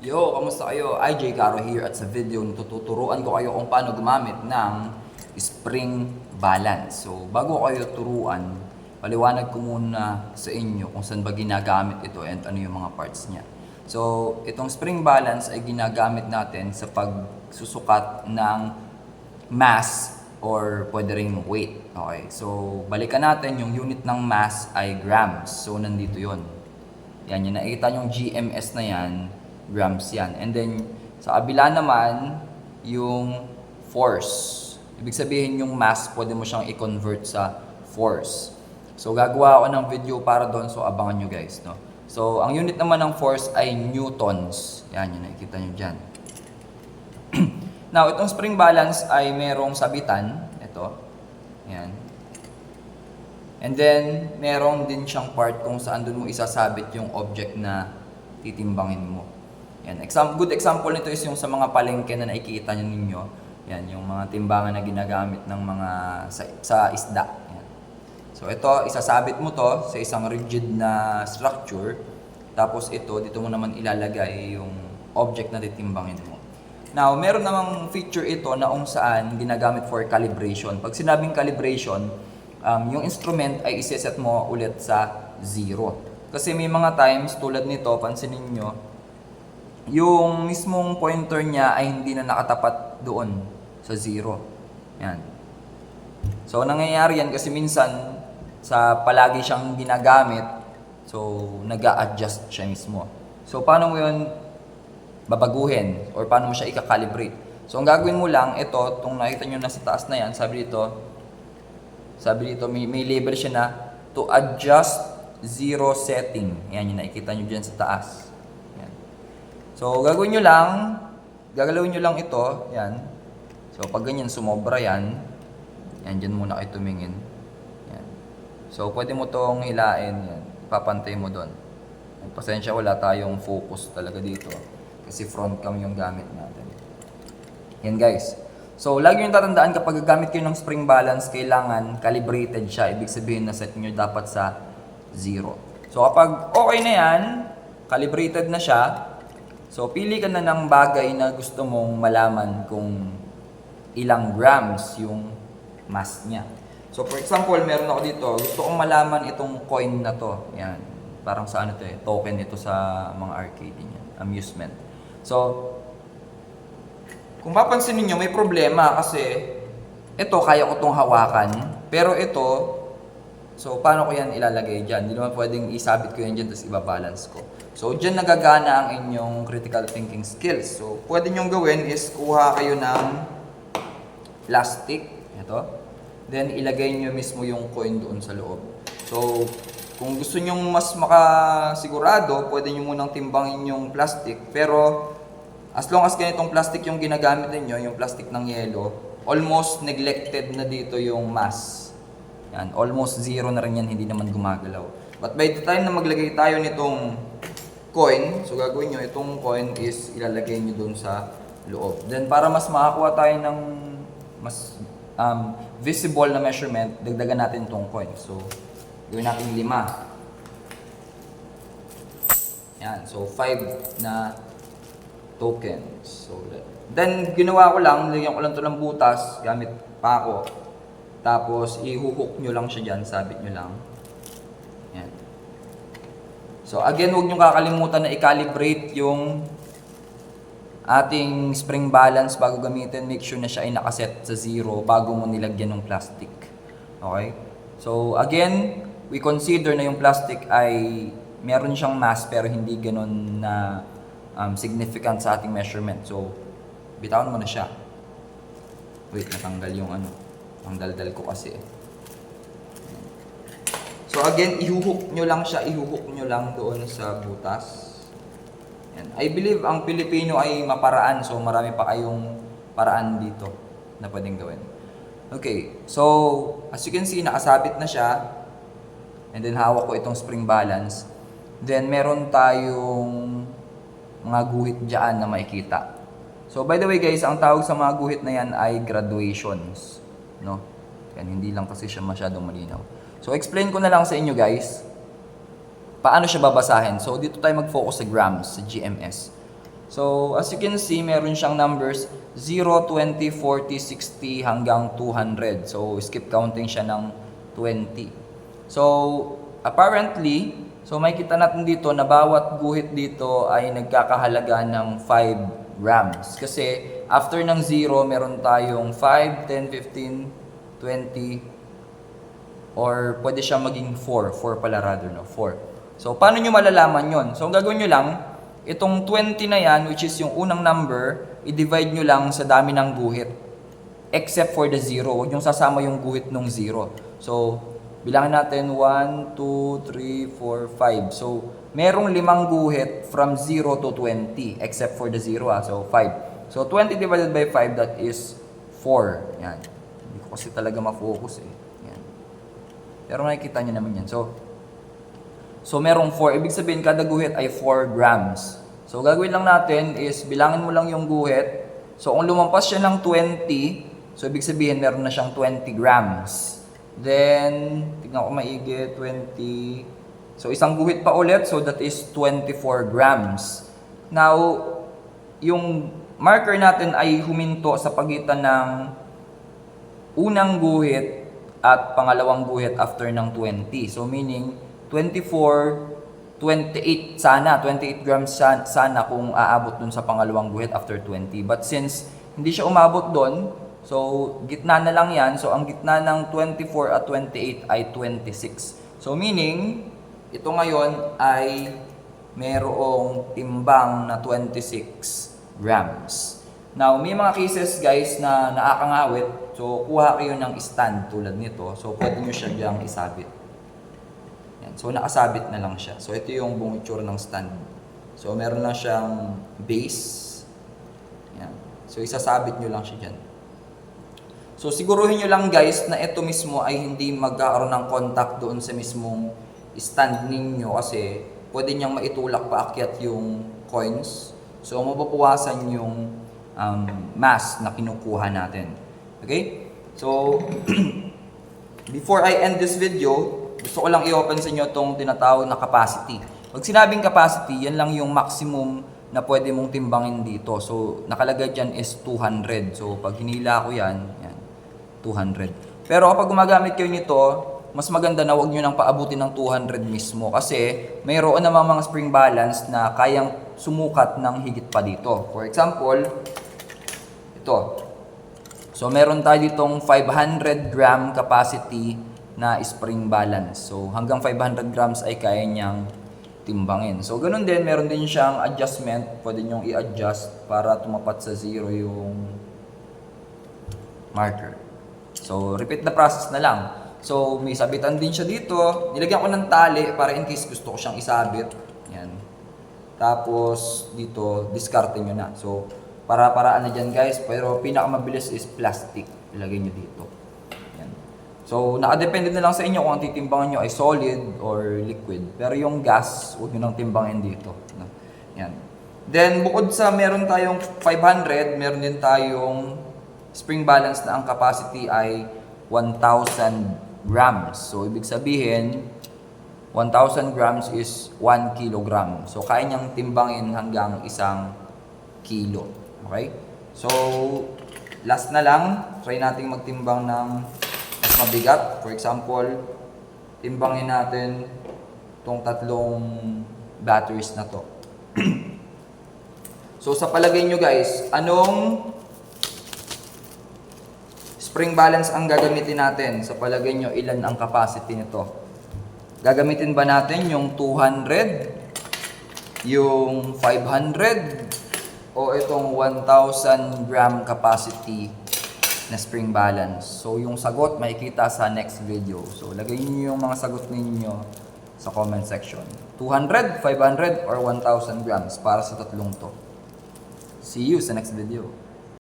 Yo, kamusta kayo? IJ Caro here at sa video nito tuturuan ko kayo kung paano gumamit ng spring balance. So, bago ko kayo turuan, paliwanag ko muna sa inyo kung saan ba ginagamit ito and ano yung mga parts niya. So, itong spring balance ay ginagamit natin sa pagsusukat ng mass or pwede ring weight. Okay, so balikan natin yung unit ng mass ay grams. So, nandito yon. Yan, yung nakikita yung GMS na yan, grams yan. And then, sa kabila naman, yung force. Ibig sabihin yung mass, pwede mo siyang i-convert sa force. So, gagawa ako ng video para doon, so abangan nyo guys, no? So, ang unit naman ng force ay newtons. Yan, yung nakikita nyo dyan. Now, itong spring balance ay merong sabitan. Ito. Yan. And then, meron din siyang part kung saan doon mo isasabit yung object na titimbangin mo. Yan. Good example nito is yung sa mga palengke na nakikita nyo ninyo. Yan, yung mga timbangan na ginagamit ng mga sa isda. Yan. So, ito, isasabit mo to sa isang rigid na structure. Tapos ito, dito mo naman ilalagay yung object na titimbangin mo. Now, meron namang feature ito na kung saan ginagamit for calibration. Pag sinabing calibration, yung instrument ay iseset mo ulit sa 0. Kasi may mga times tulad nito, pansinin nyo, yung mismong pointer niya ay hindi na nakatapat doon sa 0. Yan. So, nangyayari yan kasi minsan sa palagi siyang ginagamit, so nag-a-adjust siya mismo. So, paano mo yun babaguhin or paano mo siya i-calibrate? So, ang gagawin mo lang, ito, itong nakita nyo na sa taas na yan, sabi dito, may label siya na to adjust zero setting. Yan yung nakikita nyo dyan sa taas. Yan. So, gagalawin nyo lang ito. Yan. So, pag ganyan, sumobra yan. Yan, dyan muna kayo tumingin. Yan. So, pwede mo tong hilain. Yan. Papantay mo doon. Pasensya, wala tayong focus talaga dito. Kasi front cam yung gamit natin. Yan guys. So, lagi yung tatandaan kapag gagamit kayo ng spring balance, kailangan calibrated siya. Ibig sabihin na set nyo dapat sa 0. So, kapag okay na yan, calibrated na siya, so, pili ka na ng bagay na gusto mong malaman kung ilang grams yung mass niya. So, for example, meron ako dito, gusto kong malaman itong coin na to. Yan. Parang sa ano to eh, token ito sa mga arcade niya, amusement. So, kung papansin niyo may problema kasi ito, kaya ko itong hawakan. Pero ito, so paano ko yan ilalagay dyan? Hindi naman pwedeng isabit ko yan dyan tapos ibabalance ko. So, dyan nagagana ang inyong critical thinking skills. So, pwede nyong gawin is kuha kayo ng plastic. Ito. Then, ilagay nyo mismo yung coin doon sa loob. So, kung gusto nyong mas makasigurado, pwede nyo munang timbangin yung plastic. Pero, as long as ganitong plastic yung ginagamit niyo, yung plastic ng yelo, almost neglected na dito yung mass. Yan, almost 0 na rin yan, hindi naman gumagalaw. But by the time na maglagay tayo nitong coin, so gagawin nyo, itong coin is ilalagay nyo dun sa loob. Then para mas makakuha tayo ng mas visible na measurement, dagdagan natin itong coin. So, gawin natin 5. Yan, so 5 na tokens. So, then, ginawa ko lang, lagyan ko lang ito ng butas, gamit pa ako. Tapos, i-hook nyo lang siya dyan, sabit nyo lang. Yan. So, again, huwag nyo kakalimutan na i-calibrate yung ating spring balance bago gamitin. Make sure na siya ay nakaset sa 0 bago mo nilagyan ng plastic. Okay? So, again, we consider na yung plastic ay meron siyang mass pero hindi ganun na significant sa ating measurement. So, bitawan mo na siya. Wait, natanggal yung ano. Ang daldal ko kasi. So, again, ihuhook nyo lang siya. Ihuhook nyo lang doon sa butas. Yan. I believe ang Pilipino ay maparaan. So, marami pa kayong paraan dito na pwedeng gawin. Okay. So, as you can see, nakasabit na siya. And then, hawak ko itong spring balance. Then, meron tayong mga guhit dyan na makikita. So, by the way guys, ang tawag sa mga guhit na yan ay graduations. No? Yan, hindi lang kasi siya masyadong malinaw. So, explain ko na lang sa inyo guys, paano siya babasahin. So, dito tayo mag-focus sa grams, sa GMS. So, as you can see, meron siyang numbers 0, 20, 40, 60 hanggang 200. So, skip counting siya ng 20. So, apparently, so makikita natin dito na bawat guhit dito ay nagkakahalaga ng 5 grams. Kasi after ng 0, meron tayong 5, 10, 15, 20, or pwede siya maging 4. 4 pala rather, no? 4. So, paano nyo malalaman yon? So, ang gagawin nyo lang, itong 20 na yan, which is yung unang number, i-divide nyo lang sa dami ng guhit. Except for the 0. Huwag nyo sasama yung guhit ng 0. So, bilangin natin 1, 2, 3, 4, 5. So, merong 5 guhit from 0 to 20. Except for the 0, so 5. So, 20 divided by 5, that is 4. Yan. Hindi ko kasi talaga ma-focus eh. Yan. Pero makikita nyo naman yan. So, merong 4. Ibig sabihin, kada guhit ay 4 grams. So, gagawin lang natin is, bilangin mo lang yung guhit. So, kung lumampas siya ng 20, so, ibig sabihin, meron na siyang 20 grams. Then, tignan ko maigi, 20. So, isang guhit pa ulit. So, that is 24 grams. Now, yung marker natin ay huminto sa pagitan ng unang guhit at pangalawang guhit after ng 20. So, meaning, 24, 28 sana, 28 grams sana kung aabot dun sa pangalawang guhit after 20. But since hindi siya umabot dun, so gitna na lang yan. So ang gitna ng 24 at 28 ay 26. So meaning, ito ngayon ay merong timbang na 26 grams. Now, may mga cases guys na nakakangawit. So kuha kayo ng stand tulad nito. So pwede nyo siya diyang isabit. So, nakasabit na lang siya. So, ito yung buong itsura ng stand. So, meron lang siyang base. Yan. So, isasabit nyo lang siya dyan. So, siguruhin nyo lang guys na ito mismo ay hindi magkakaroon ng contact doon sa mismong stand ninyo kasi pwede niyang maitulak paakyat yung coins. So, mababawasan yung mass na kinukuha natin. Okay? So, before I end this video, gusto ko lang i-open sa inyo itong tinatawag na capacity. Pag sinabing capacity, yan lang yung maximum na pwede mong timbangin dito. So, nakalagay dyan is 200. So, pag hinila ko yan, 200. Pero kapag gumagamit kayo nito, mas maganda na huwag nyo nang paabutin ng 200 mismo. Kasi, mayroon namang mga spring balance na kayang sumukat ng higit pa dito. For example, ito. So, meron tayo ditong 500 gram capacity na spring balance. So, hanggang 500 grams ay kaya niyang timbangin. So, ganun din, meron din siyang adjustment. Pwede niyong i-adjust para tumapat sa 0 yung marker. So, repeat the process na lang. So, may sabitan din siya dito. Nilagyan ko ng tali para in case gusto ko siyang isabit. Yan. Tapos, dito, diskarte nyo na. So, para-paraan na dyan guys. Pero pinakamabilis is plastic. Ilagay nyo dito. So, nakadepende na lang sa inyo kung ang titimbangan nyo ay solid or liquid. Pero yung gas, huwag nyo nang timbangin dito. Yan. Then, bukod sa meron tayong 500, meron din tayong spring balance na ang capacity ay 1,000 grams. So, ibig sabihin, 1,000 grams is 1 kilogram. So, kaya niyang timbangin hanggang 1 kilo. Okay? So, last na lang, try nating magtimbang ng mabigat. For example, timbangin natin itong 3 batteries na to. So, sa palagay nyo guys, anong spring balance ang gagamitin natin? Sa palagay nyo, ilan ang capacity nito? Gagamitin ba natin yung 200, yung 500, o itong 1,000 gram capacity na spring balance? So, yung sagot makikita sa next video. So, lagay niyo yung mga sagot ninyo sa comment section. 200, 500, or 1,000 grams para sa tatlong to. See you sa next video.